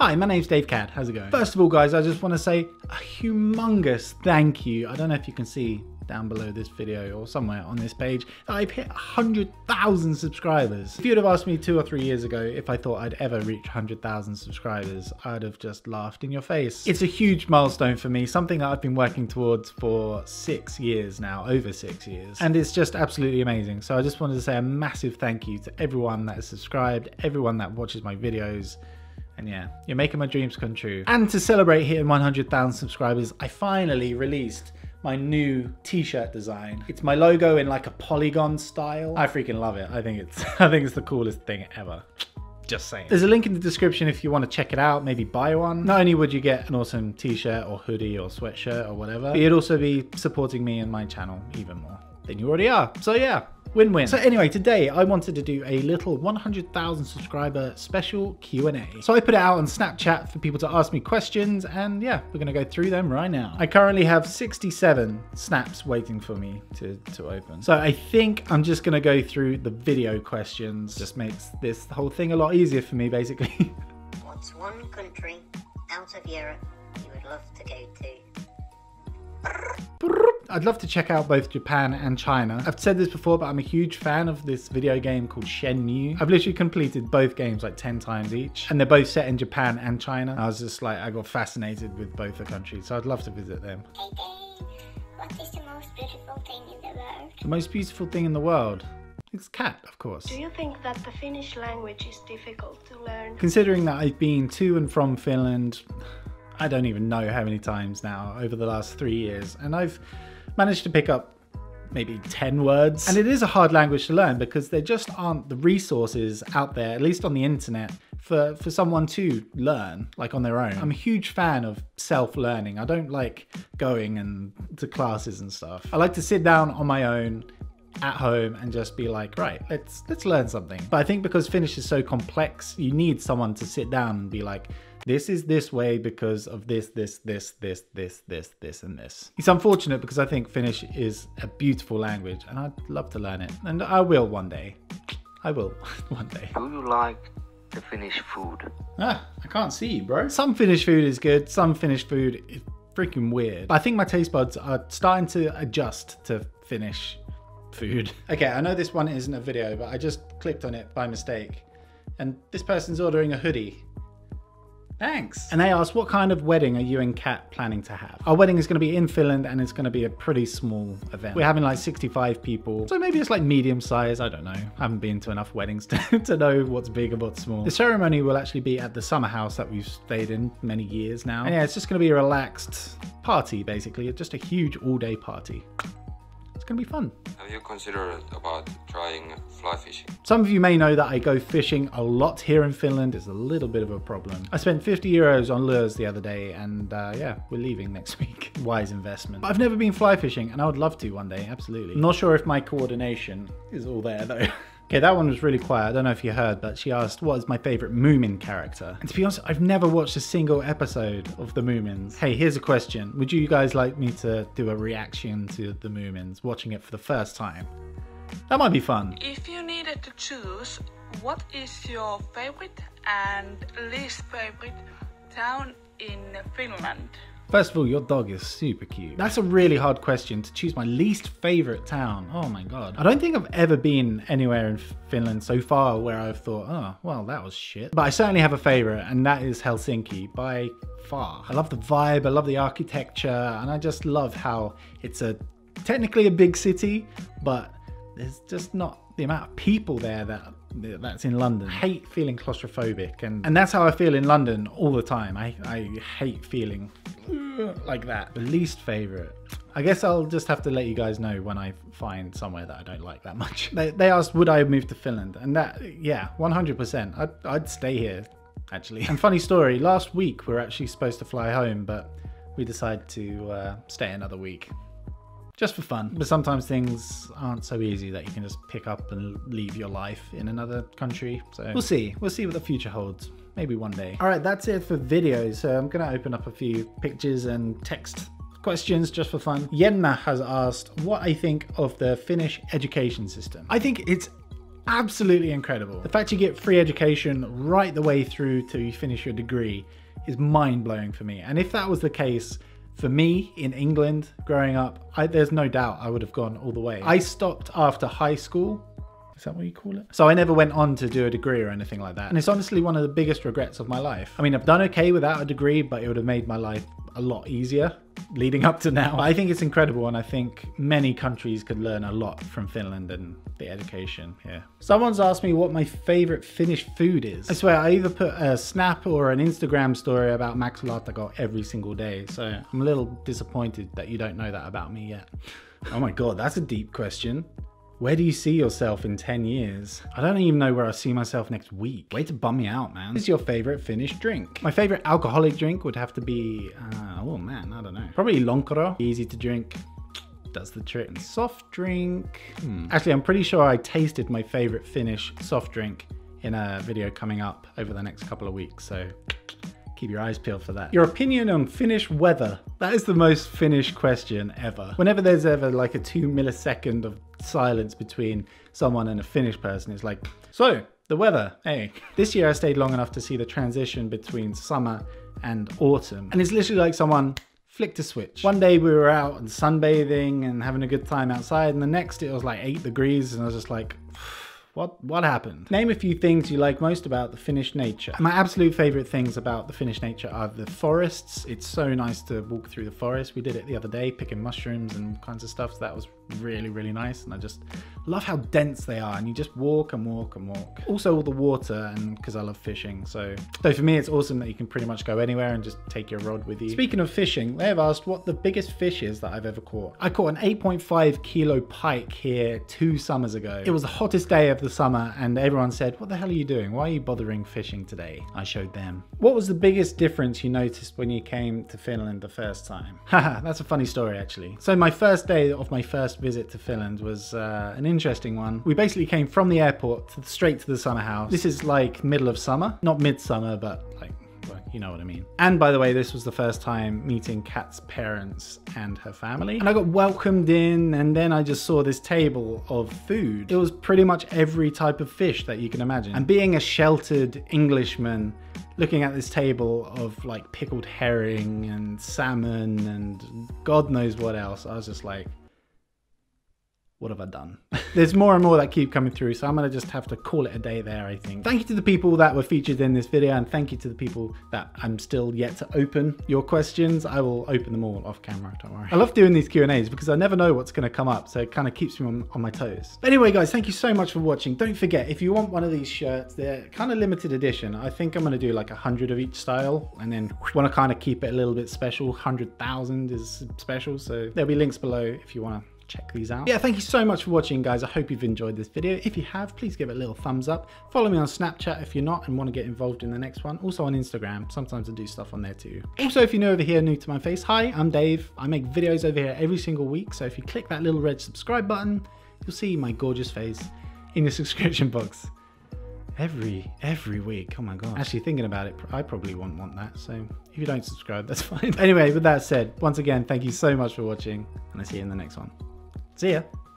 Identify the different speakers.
Speaker 1: Hi, my name's Dave Cad. How's it going? First of all, guys, I just want to say a humongous thank you. I don't know if you can see down below this video or somewhere on this page that I've hit 100,000 subscribers. If you'd have asked me 2 or 3 years ago if I thought I'd ever reach 100,000 subscribers, I'd have just laughed in your face. It's a huge milestone for me, something that I've been working towards for 6 years now, over 6 years. And it's just absolutely amazing. So I just wanted to say a massive thank you to everyone that has subscribed, everyone that watches my videos. And yeah, you're making my dreams come true. And to celebrate hitting 100,000 subscribers, I finally released my new t-shirt design. It's my logo in like a polygon style. I freaking love it. I think it's the coolest thing ever. Just saying. There's a link in the description if you want to check it out, maybe buy one. Not only would you get an awesome t-shirt or hoodie or sweatshirt or whatever, but you'd also be supporting me and my channel even more than you already are. So yeah, win-win. So anyway, today I wanted to do a little 100,000 subscriber special Q&A. So I put it out on Snapchat for people to ask me questions, and yeah, we're gonna go through them right now. I currently have 67 snaps waiting for me to open. So I think I'm just gonna go through the video questions. Just makes this whole thing a lot easier for me, basically.
Speaker 2: What's one country out of Europe you would love to go to?
Speaker 1: I'd love to check out both Japan and China. I've said this before, but I'm a huge fan of this video game called Shenmue. I've literally completed both games like 10 times each, and they're both set in Japan and China. I was just like, I got fascinated with both the countries, so I'd love to visit them.
Speaker 2: Hey Dave, what is the most beautiful thing in the world?
Speaker 1: The most beautiful thing in the world? It's cat, of course.
Speaker 3: Do you think that the Finnish language is difficult to learn?
Speaker 1: Considering that I've been to and from Finland, I don't even know how many times now over the last 3 years, and I've managed to pick up maybe 10 words. And it is a hard language to learn because there just aren't the resources out there, at least on the internet, for someone to learn like on their own. I'm a huge fan of self-learning. I don't like going to classes and stuff. I like to sit down on my own at home and just be like, right, let's learn something. But I think because Finnish is so complex, you need someone to sit down and be like, this is this way because of this, and this. It's unfortunate because I think Finnish is a beautiful language and I'd love to learn it. And I will one day. I will one day.
Speaker 4: Do you like the Finnish food?
Speaker 1: I can't see you, bro. Some Finnish food is good. Some Finnish food is freaking weird. But I think my taste buds are starting to adjust to Finnish food. Okay, I know this one isn't a video, but I just clicked on it by mistake. And this person's ordering a hoodie. Thanks. And they asked, what kind of wedding are you and Kat planning to have? Our wedding is going to be in Finland and it's going to be a pretty small event. We're having like 65 people. So maybe it's like medium size. I don't know. I haven't been to enough weddings to know what's big and what's small. The ceremony will actually be at the summer house that we've stayed in many years now. And yeah, it's just going to be a relaxed party, basically. Just a huge all-day party. It's going to be fun.
Speaker 5: Have you considered about trying fly fishing?
Speaker 1: Some of you may know that I go fishing a lot here in Finland. It's a little bit of a problem. I spent 50 euros on lures the other day and yeah, we're leaving next week. Wise investment. I've never been fly fishing and I would love to one day, absolutely. I'm not sure if my coordination is all there though. Okay, that one was really quiet. I don't know if you heard, but she asked, what is my favorite Moomin character? And to be honest, I've never watched a single episode of the Moomins. Hey, here's a question. Would you guys like me to do a reaction to the Moomins, watching it for the first time? That might be fun.
Speaker 3: If you needed to choose, what is your favorite and least favorite town in Finland?
Speaker 1: First of all, your dog is super cute. That's a really hard question to choose my least favorite town. Oh my God. I don't think I've ever been anywhere in Finland so far where I've thought, oh, well, that was shit. But I certainly have a favorite, and that is Helsinki by far. I love the vibe, I love the architecture, and I just love how it's technically a big city, but there's just not the amount of people there that's in London. I hate feeling claustrophobic, and that's how I feel in London all the time. I hate feeling like that. The least favorite, I guess I'll just have to let you guys know when I find somewhere that I don't like that much. They asked, would I move to Finland? And that, yeah, 100%. I'd stay here, actually. And funny story, last week we were actually supposed to fly home, but we decided to stay another week. Just for fun. But sometimes things aren't so easy that you can just pick up and leave your life in another country. So we'll see. We'll see what the future holds. Maybe one day. All right, that's it for videos. So I'm going to open up a few pictures and text questions just for fun. Jenna has asked what I think of the Finnish education system. I think it's Absolutely incredible. The fact you get free education right the way through till you finish your degree is mind-blowing for me. And if that was the case for me in England growing up, there's no doubt I would have gone all the way. I stopped after high school. Is that what you call it? So I never went on to do a degree or anything like that. And it's honestly one of the biggest regrets of my life. I mean, I've done okay without a degree, but it would have made my life a lot easier leading up to now. I think it's incredible, and I think many countries could learn a lot from Finland and the education here. Someone's asked me what my favorite Finnish food is. I swear I either put a snap or an Instagram story about Maxilatago every single day, so I'm a little disappointed that you don't know that about me yet. Oh my god, that's a deep question. Where do you see yourself in 10 years? I don't even know where I see myself next week. Way to bum me out, man. What is your favorite Finnish drink? My favorite alcoholic drink would have to be, oh man, I don't know. Probably lonkero. Easy to drink, does the trick. And soft drink. Actually, I'm pretty sure I tasted my favorite Finnish soft drink in a video coming up over the next couple of weeks, so keep your eyes peeled for that. Your opinion on Finnish weather. That is the most Finnish question ever. Whenever there's ever like a 2 millisecond of silence between someone and a Finnish person, it's like, so, the weather, hey. This year I stayed long enough to see the transition between summer and autumn. And it's literally like someone flicked a switch. One day we were out and sunbathing and having a good time outside, and the next it was like 8 degrees, and I was just like, what happened? Name a few things you like most about the Finnish nature. My absolute favorite things about the Finnish nature are the forests. It's so nice to walk through the forest. We did it the other day, picking mushrooms and all kinds of stuff. So that was really, really nice. And I just love how dense they are, and you just walk and walk and walk. Also all the water, and because I love fishing. So for me, it's awesome that you can pretty much go anywhere and just take your rod with you. Speaking of fishing, they have asked what the biggest fish is that I've ever caught. I caught an 8.5 kilo pike here 2 summers ago. It was the hottest day of the summer, and everyone said, what the hell are you doing? Why are you bothering fishing today? I showed them. What was the biggest difference you noticed when you came to Finland the first time? Haha, that's a funny story actually. So my first day of my first visit to Finland was an interesting one. We basically came from the airport straight to the summer house. This is like middle of summer, not midsummer, but like, well, you know what I mean. And by the way, this was the first time meeting Kat's parents and her family. And I got welcomed in, and then I just saw this table of food. It was pretty much every type of fish that you can imagine. And being a sheltered Englishman, looking at this table of like pickled herring and salmon and God knows what else, I was just like, what have I done? There's more and more that keep coming through, so I'm gonna just have to call it a day there, I think. Thank you to the people that were featured in this video, and thank you to the people that I'm still yet to open your questions. I will open them all off camera, don't worry. I love doing these Q&As because I never know what's gonna come up, so it kind of keeps me on my toes. But anyway, guys, thank you so much for watching. Don't forget, if you want one of these shirts, they're kind of limited edition. I think I'm gonna do like 100 of each style, and then wanna kind of keep it a little bit special. 100,000 is special, so there'll be links below if you wanna check these out. Yeah, thank you so much for watching, guys. I hope you've enjoyed this video. If you have, please give it a little thumbs up. Follow me on Snapchat if you're not and want to get involved in the next one. Also on Instagram. Sometimes I do stuff on there too. Also, if you're new over here, new to my face, hi, I'm Dave. I make videos over here every single week. So if you click that little red subscribe button, you'll see my gorgeous face in the subscription box. Every week. Oh my god. Actually, thinking about it, I probably won't want that. So if you don't subscribe, that's fine. Anyway, with that said, once again, thank you so much for watching, and I'll see you in the next one. See ya.